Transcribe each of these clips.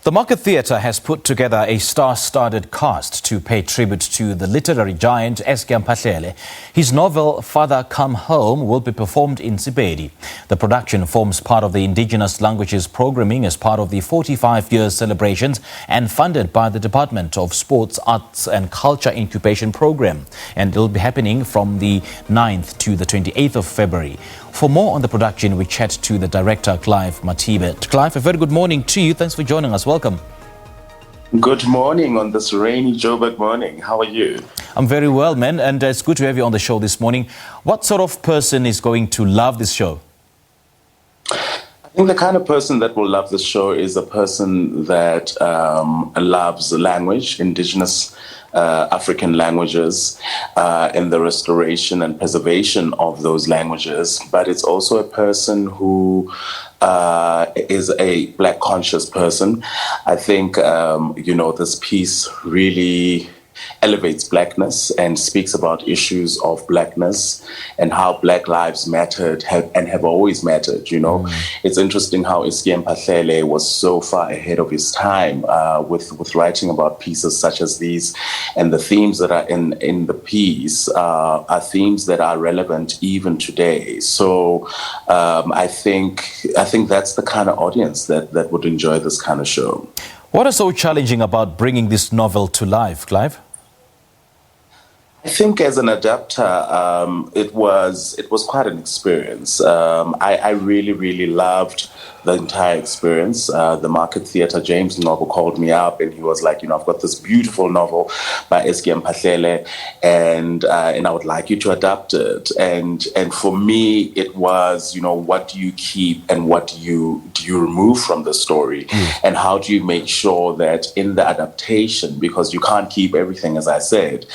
The Market Theatre has put together a star-studded cast to pay tribute to the literary giant E'skia Mphahlele. His novel, Father Come Home, will be performed in Sepedi. The production forms part of the Indigenous Languages programming as part of the 45-year celebrations and funded by the Department of Sports, Arts and Culture Incubation Programme. And it will be happening from the 9th to the 28th of February. For more on the production, we chat to the director, Clive Mathibe. Clive, a very good morning to you. Thanks for joining us. Welcome. Good morning on this rainy Joburg morning. How are you? I'm very well, man, and it's good to have you on the show this morning. What sort of person is going to love this show? I think the kind of person that will love this show is a person that loves language, Indigenous African languages, and the restoration and preservation of those languages. But it's also a person who is a Black conscious person. I think, this piece really elevates Blackness and speaks about issues of Blackness and how Black lives mattered have always mattered, It's interesting how E'skia Mphahlele was so far ahead of his time with writing about pieces such as these, and the themes that are in the piece are themes that are relevant even today. So I think that's the kind of audience that would enjoy this kind of show. What is so challenging about bringing this novel to life, Clive? I think as an adapter, it was quite an experience. I really, really loved the entire experience. The Market Theatre, James Noble called me up and he was like, I've got this beautiful novel by E'skia Mphahlele and I would like you to adapt it. And for me, it was, what do you keep and what do you remove from the story? And how do you make sure that in the adaptation, because you can't keep everything, as I said,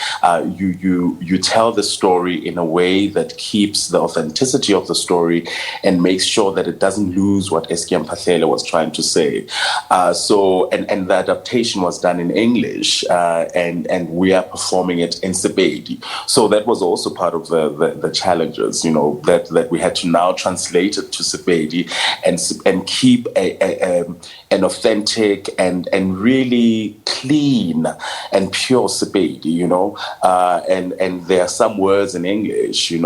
you tell the story in a way that keeps the authenticity of the story and makes sure that it doesn't lose what E'skia Mphahlele was trying to say. And the adaptation was done in English, and we are performing it in Sepedi. So that was also part of the challenges, that we had to now translate it to Sepedi and keep an authentic and really clean and pure Sepedi, and there are some words in English, we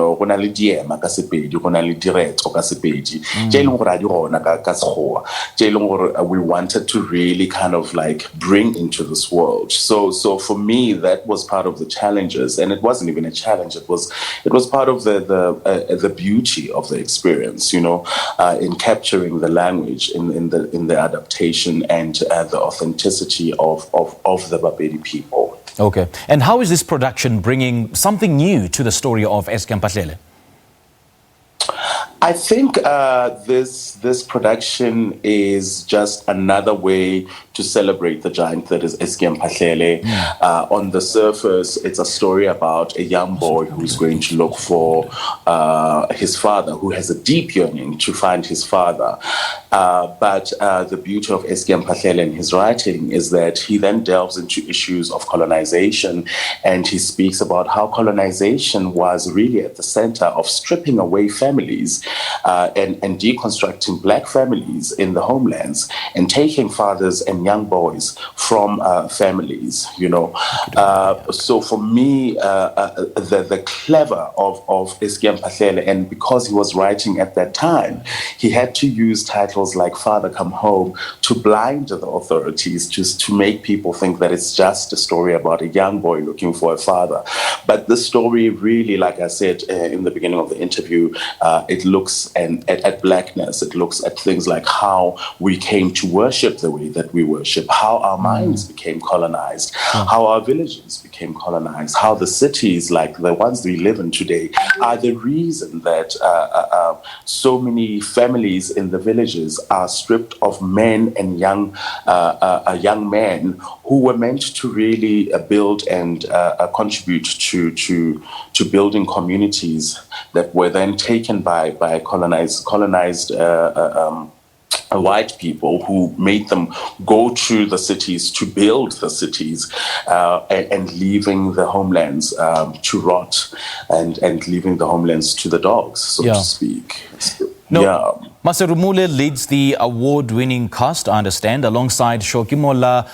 wanted to really kind of like bring into this world. So for me, that was part of the challenges, and it wasn't even a challenge. It was part of the beauty of the experience, in capturing the language in the adaptation and the authenticity of the Bapedi people. Okay. And how is this production bringing something new to the story of E'skia Mphahlele? I think this production is just another way to celebrate the giant that is E'skia Mphahlele. On the surface, it's a story about a young boy who's going to look for his father, who has a deep yearning to find his father. But the beauty of E'skia Mphahlele in his writing is that he then delves into issues of colonization, and he speaks about how colonization was really at the center of stripping away families and deconstructing Black families in the homelands and taking fathers and young boys from families, So for me, the clever of E'skia Mphahlele, and because he was writing at that time, he had to use titles like Father Come Home to blind the authorities, just to make people think that it's just a story about a young boy looking for a father. But the story really, like I said in the beginning of the interview, it looks at Blackness. It looks at things like how we came to worship the way that we worship, how our minds became colonized, how our villages became colonized, how the cities like the ones we live in today are the reason that so many families in the villages are stripped of men and young men who were meant to really build and contribute to building communities that were then taken by colonized white people who made them go to the cities to build the cities and leaving the homelands to rot and leaving the homelands to the dogs, so to speak. No, Yeah. Maserumule leads the award-winning cast, I understand, alongside Shokimola,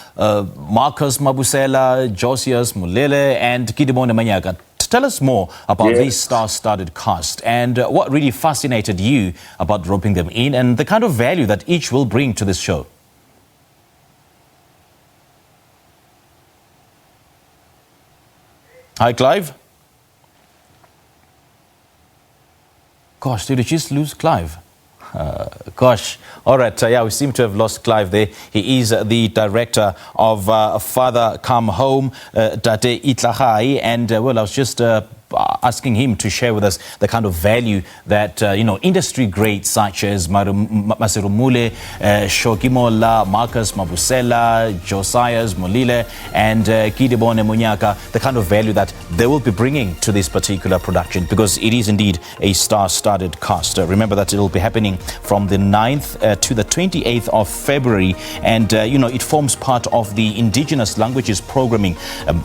Marcus Mabusela, Josias Mulele, and Kidimone Manyaga. Tell us more about this star-studded cast and what really fascinated you about roping them in and the kind of value that each will bring to this show. Hi, Clive. Gosh, did we just lose Clive? Gosh. All right. Yeah, we seem to have lost Clive there. He is the director of Father Come Home, Tate Itlahai. And, well, I was just asking him to share with us the kind of value that, industry greats such as Maserumule, Shokimola, Marcus Mabusela, Josias Molile, and Kidibone Munyaka, the kind of value that they will be bringing to this particular production, because it is indeed a star-studded cast. Remember that it will be happening from the 9th to the 28th of February, and, it forms part of the Indigenous Languages programming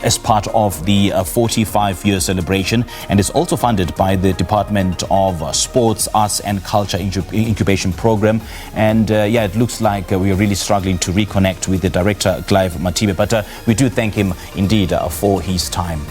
as part of the 45-year celebration, and is also funded by the Department of Sports, Arts and Culture Incubation Programme. And it looks like we are really struggling to reconnect with the director, Clive Mathibe, but we do thank him indeed for his time.